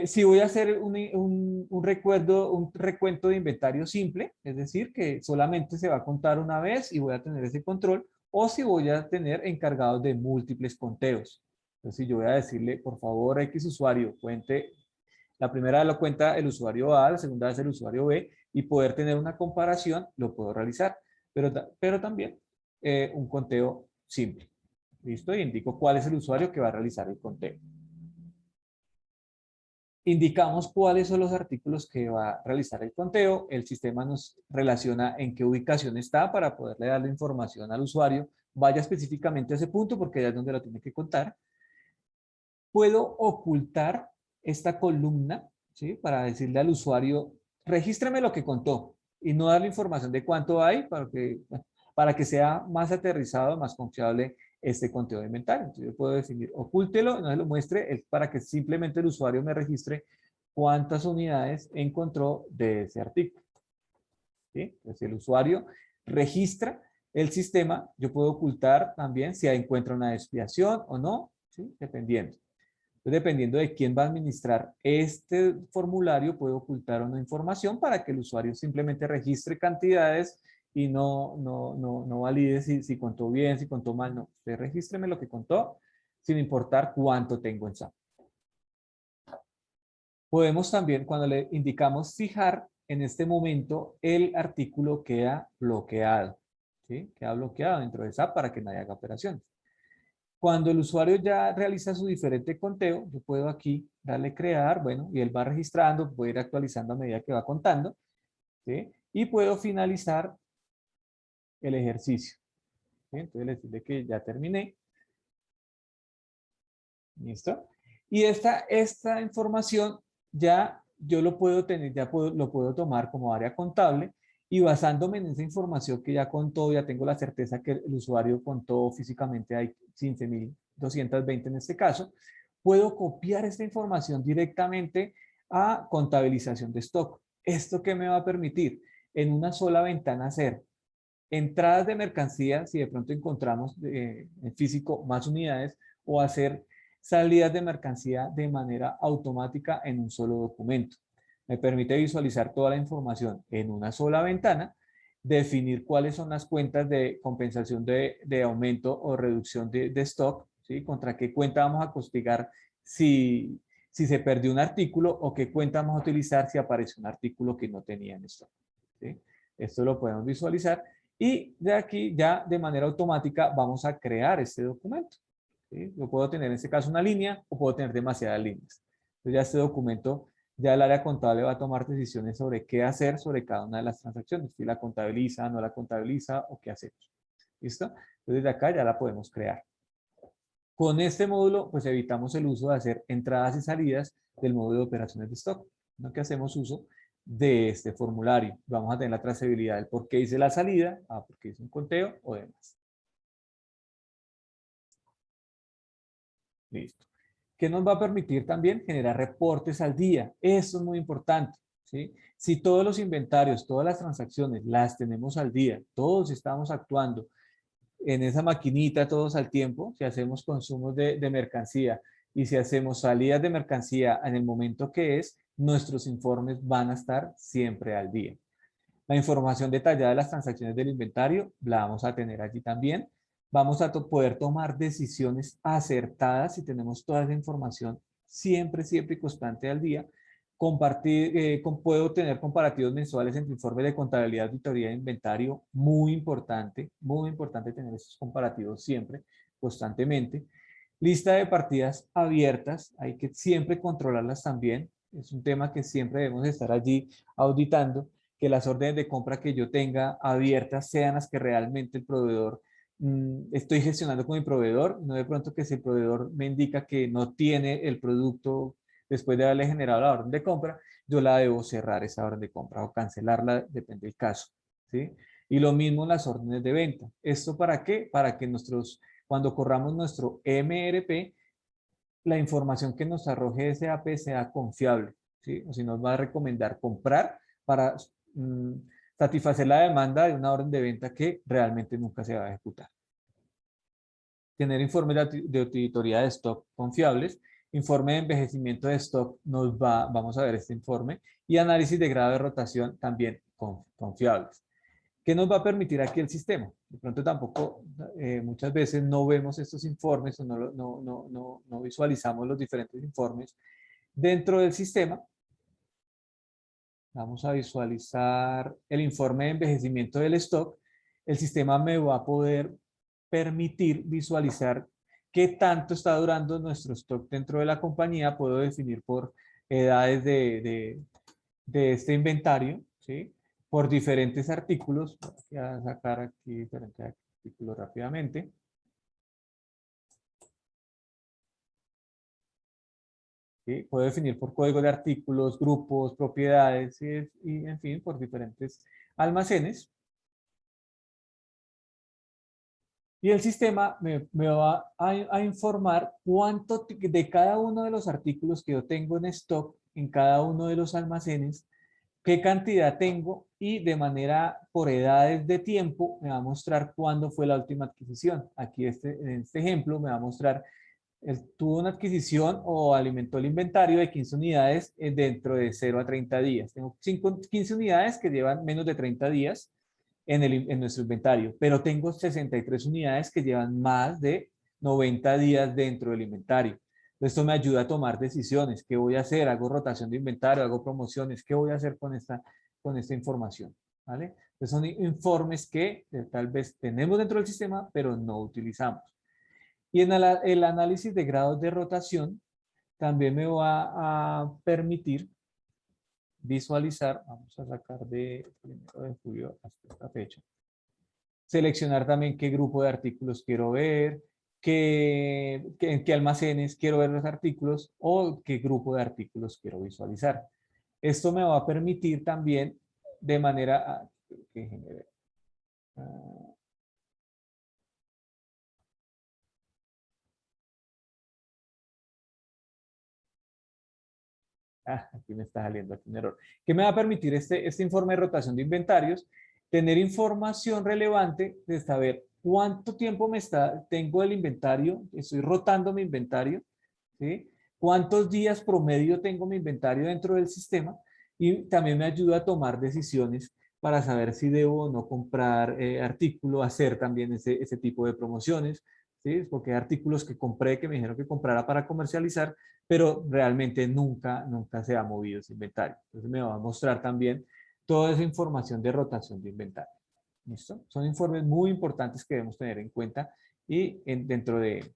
Si voy a hacer un recuento de inventario simple, es decir, que solamente se va a contar una vez y voy a tener ese control, o si voy a tener encargados de múltiples conteos. Entonces, si yo voy a decirle, por favor, X usuario, cuente, la primera vez lo cuenta el usuario A, la segunda vez el usuario B, y poder tener una comparación, lo puedo realizar. Pero también un conteo simple. ¿Listo? Y indico cuál es el usuario que va a realizar el conteo. Indicamos cuáles son los artículos que va a realizar el conteo. El sistema nos relaciona en qué ubicación está para poderle dar la información al usuario. Vaya específicamente a ese punto porque allá es donde lo tiene que contar. Puedo ocultar esta columna, ¿sí? Para decirle al usuario, regístrame lo que contó y no darle información de cuánto hay para que sea más aterrizado, más confiable este conteo de inventario. Entonces yo puedo definir, ocúltelo, no se lo muestre, para que simplemente el usuario me registre cuántas unidades encontró de ese artículo. ¿Sí? Entonces el usuario registra el sistema, yo puedo ocultar también si encuentra una desviación o no, ¿sí? Dependiendo. Entonces, dependiendo de quién va a administrar este formulario, puede ocultar una información para que el usuario simplemente registre cantidades y no valide si contó bien, si contó mal. No, usted regístreme lo que contó, sin importar cuánto tengo en SAP. Podemos también, cuando le indicamos fijar, en este momento el artículo queda bloqueado. ¿Sí? Queda bloqueado dentro de SAP para que nadie haga operaciones. Cuando el usuario ya realiza su diferente conteo, yo puedo aquí darle crear, bueno, y él va registrando, puede ir actualizando a medida que va contando, ¿sí? Y puedo finalizar el ejercicio, ¿sí? Entonces les digo que ya terminé. ¿Listo? Y esta información ya yo lo puedo tener, lo puedo tomar como área contable y basándome en esa información que ya contó, ya tengo la certeza que el usuario contó físicamente, hay 15.220 en este caso, puedo copiar esta información directamente a contabilización de stock. ¿Esto qué me va a permitir? En una sola ventana hacer entradas de mercancía, si de pronto encontramos en físico más unidades, o hacer salidas de mercancía de manera automática en un solo documento. Me permite visualizar toda la información en una sola ventana, definir cuáles son las cuentas de compensación de aumento o reducción de stock, ¿sí? Contra qué cuenta vamos a castigar si se perdió un artículo o qué cuenta vamos a utilizar si aparece un artículo que no tenía en stock, ¿sí? Esto lo podemos visualizar y de aquí ya de manera automática vamos a crear este documento, ¿sí? Yo puedo tener en este caso una línea o puedo tener demasiadas líneas. Entonces ya este documento, ya el área contable va a tomar decisiones sobre qué hacer sobre cada una de las transacciones, si la contabiliza, no la contabiliza o qué hacemos. ¿Listo? Entonces de acá ya la podemos crear. Con este módulo pues evitamos el uso de hacer entradas y salidas del módulo de operaciones de stock, no que hacemos uso de este formulario. Vamos a tener la trazabilidad del por qué hice la salida, por qué hice un conteo o demás. Listo. ¿Qué nos va a permitir también? Generar reportes al día. Esto es muy importante, ¿sí? Si todos los inventarios, todas las transacciones las tenemos al día, todos estamos actuando en esa maquinita todos al tiempo, si hacemos consumos de mercancía y si hacemos salidas de mercancía en el momento que es, nuestros informes van a estar siempre al día. La información detallada de las transacciones del inventario la vamos a tener allí también. Vamos a poder tomar decisiones acertadas si tenemos toda esa información siempre, siempre y constante al día. Compartir, puedo tener comparativos mensuales entre informes de contabilidad, auditoría de inventario, muy importante tener esos comparativos siempre, constantemente. Lista de partidas abiertas, hay que siempre controlarlas también, es un tema que siempre debemos estar allí auditando, que las órdenes de compra que yo tenga abiertas sean las que realmente el proveedor, estoy gestionando con mi proveedor, no de pronto que si el proveedor me indica que no tiene el producto después de haberle generado la orden de compra, yo la debo cerrar esa orden de compra o cancelarla, depende del caso, ¿sí? Y lo mismo en las órdenes de venta. ¿Esto para qué? Para que cuando corramos nuestro MRP, la información que nos arroje ese AP sea confiable, ¿sí? O si nos va a recomendar comprar para mm, satisfacer la demanda de una orden de venta que realmente nunca se va a ejecutar. Tener informes de auditoría de stock confiables, informe de envejecimiento de stock, vamos a ver este informe, y análisis de grado de rotación también confiables. ¿Qué nos va a permitir aquí el sistema? De pronto tampoco, muchas veces no vemos estos informes o no visualizamos los diferentes informes dentro del sistema. Vamos a visualizar el informe de envejecimiento del stock. El sistema me va a poder permitir visualizar qué tanto está durando nuestro stock dentro de la compañía. Puedo definir por edades de este inventario, ¿sí? Por diferentes artículos. Voy a sacar aquí diferentes artículos rápidamente. ¿Sí? Puedo definir por código de artículos, grupos, propiedades y en fin, por diferentes almacenes. Y el sistema me va a informar cuánto de cada uno de los artículos que yo tengo en stock, en cada uno de los almacenes, qué cantidad tengo y de manera por edades de tiempo me va a mostrar cuándo fue la última adquisición. Aquí en este ejemplo me va a mostrar, tuvo una adquisición o alimentó el inventario de 15 unidades dentro de 0 a 30 días. Tengo 15 unidades que llevan menos de 30 días en nuestro inventario, pero tengo 63 unidades que llevan más de 90 días dentro del inventario. Esto me ayuda a tomar decisiones. ¿Qué voy a hacer? ¿Hago rotación de inventario? ¿Hago promociones? ¿Qué voy a hacer con esta información? ¿Vale? Entonces son informes que tal vez tenemos dentro del sistema, pero no utilizamos. Y en el análisis de grados de rotación también me va a permitir visualizar, vamos a sacar de 1 de julio hasta esta fecha, seleccionar también qué grupo de artículos quiero ver, en qué almacenes quiero ver los artículos o qué grupo de artículos quiero visualizar. Esto me va a permitir también de manera que genere, aquí me está saliendo aquí un error. ¿Qué me va a permitir este informe de rotación de inventarios? Tener información relevante de saber cuánto tiempo tengo el inventario, estoy rotando mi inventario, ¿sí? Cuántos días promedio tengo mi inventario dentro del sistema y también me ayuda a tomar decisiones para saber si debo o no comprar artículo, hacer también ese tipo de promociones, ¿sí? Porque hay artículos que compré que me dijeron que comprara para comercializar, pero realmente nunca se ha movido ese inventario. Entonces me va a mostrar también toda esa información de rotación de inventario. ¿Listo? Son informes muy importantes que debemos tener en cuenta y dentro de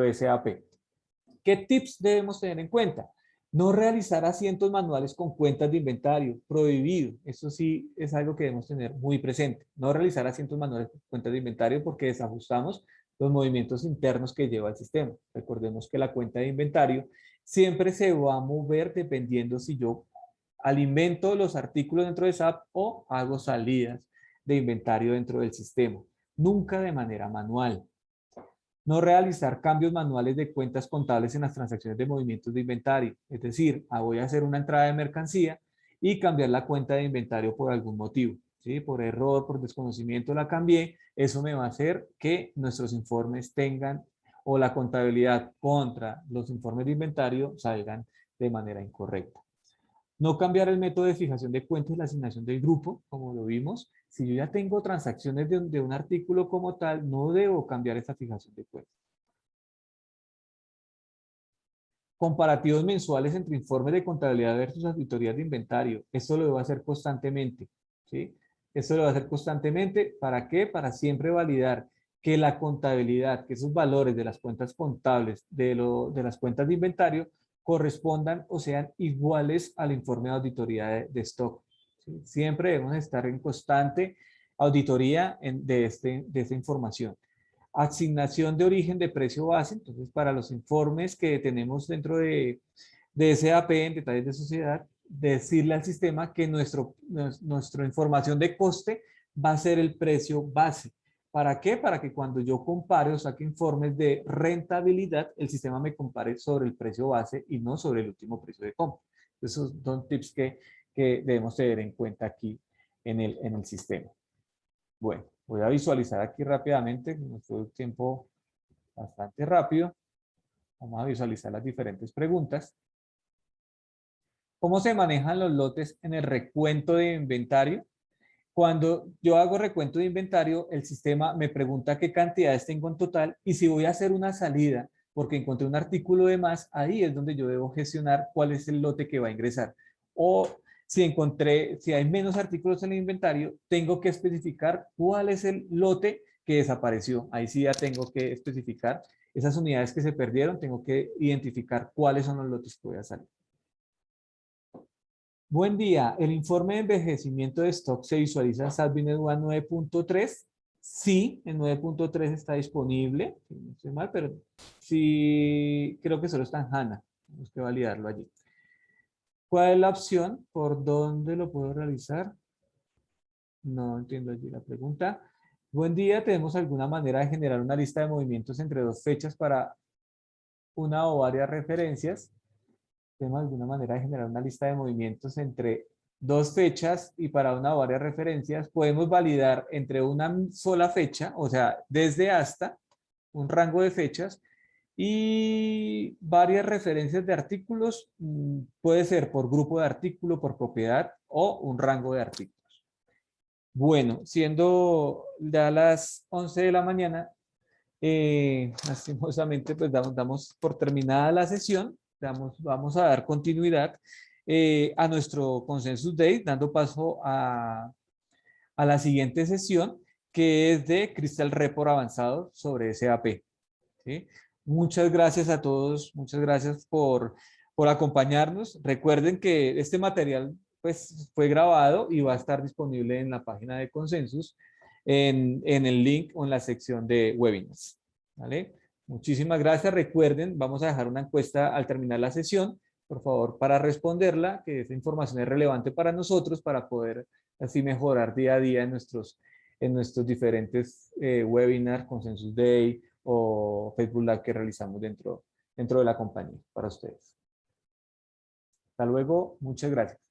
ese AP. ¿Qué tips debemos tener en cuenta? No realizar asientos manuales con cuentas de inventario, prohibido. Eso sí es algo que debemos tener muy presente. No realizar asientos manuales con cuentas de inventario porque desajustamos los movimientos internos que lleva el sistema. Recordemos que la cuenta de inventario siempre se va a mover dependiendo si yo alimento los artículos dentro de SAP o hago salidas de inventario dentro del sistema. Nunca de manera manual. No realizar cambios manuales de cuentas contables en las transacciones de movimientos de inventario. Es decir, voy a hacer una entrada de mercancía y cambiar la cuenta de inventario por algún motivo. ¿Sí? Por error, por desconocimiento la cambié. Eso me va a hacer que nuestros informes tengan o la contabilidad contra los informes de inventario salgan de manera incorrecta. No cambiar el método de fijación de cuentas y la asignación del grupo, como lo vimos. Si yo ya tengo transacciones de un artículo como tal, no debo cambiar esa fijación de cuentas. Comparativos mensuales entre informes de contabilidad versus auditorías de inventario. Esto lo debo hacer constantemente, ¿sí? Esto lo debo hacer constantemente. ¿Para qué? Para siempre validar que la contabilidad, que esos valores de las cuentas contables, de las cuentas de inventario, correspondan o sean iguales al informe de auditoría de stock. ¿Sí? Siempre debemos estar en constante auditoría de esta información. Asignación de origen de precio base. Entonces, para los informes que tenemos dentro de SAP en detalles de sociedad, decirle al sistema que nuestra información de coste va a ser el precio base. ¿Para qué? Para que cuando yo compare o saque informes de rentabilidad, el sistema me compare sobre el precio base y no sobre el último precio de compra. Esos son tips que debemos tener en cuenta aquí en el sistema. Bueno, voy a visualizar aquí rápidamente, nos fue un tiempo bastante rápido. Vamos a visualizar las diferentes preguntas. ¿Cómo se manejan los lotes en el recuento de inventario? Cuando yo hago recuento de inventario, el sistema me pregunta qué cantidades tengo en total y si voy a hacer una salida porque encontré un artículo de más, ahí es donde yo debo gestionar cuál es el lote que va a ingresar. O si hay menos artículos en el inventario, tengo que especificar cuál es el lote que desapareció. Ahí sí ya tengo que especificar esas unidades que se perdieron, tengo que identificar cuáles son los lotes que voy a salir. Buen día. ¿El informe de envejecimiento de stock se visualiza en SAP BusinessOne 9.3? Sí, en 9.3 está disponible. No estoy mal, pero sí, creo que solo está en HANA. Tenemos que validarlo allí. ¿Cuál es la opción? ¿Por dónde lo puedo realizar? No entiendo allí la pregunta. Buen día. ¿Tenemos alguna manera de generar una lista de movimientos entre dos fechas para una o varias referencias? ¿Tenemos alguna manera de generar una lista de movimientos entre dos fechas y para una o varias referencias? Podemos validar entre una sola fecha, o sea, desde hasta un rango de fechas y varias referencias de artículos. Puede ser por grupo de artículo, por propiedad o un rango de artículos. Bueno, siendo ya las 11 de la mañana, lastimosamente pues damos por terminada la sesión. Vamos a dar continuidad a nuestro Consensus Day, dando paso a la siguiente sesión, que es de Crystal Report avanzado sobre SAP. ¿Sí? Muchas gracias a todos, muchas gracias por acompañarnos. Recuerden que este material pues, fue grabado y va a estar disponible en la página de Consensus en el link o en la sección de webinars. ¿Vale? Muchísimas gracias. Recuerden, vamos a dejar una encuesta al terminar la sesión, por favor, para responderla, que esta información es relevante para nosotros para poder así mejorar día a día en nuestros diferentes webinars, Consensus Day o Facebook Live que realizamos dentro de la compañía para ustedes. Hasta luego, muchas gracias.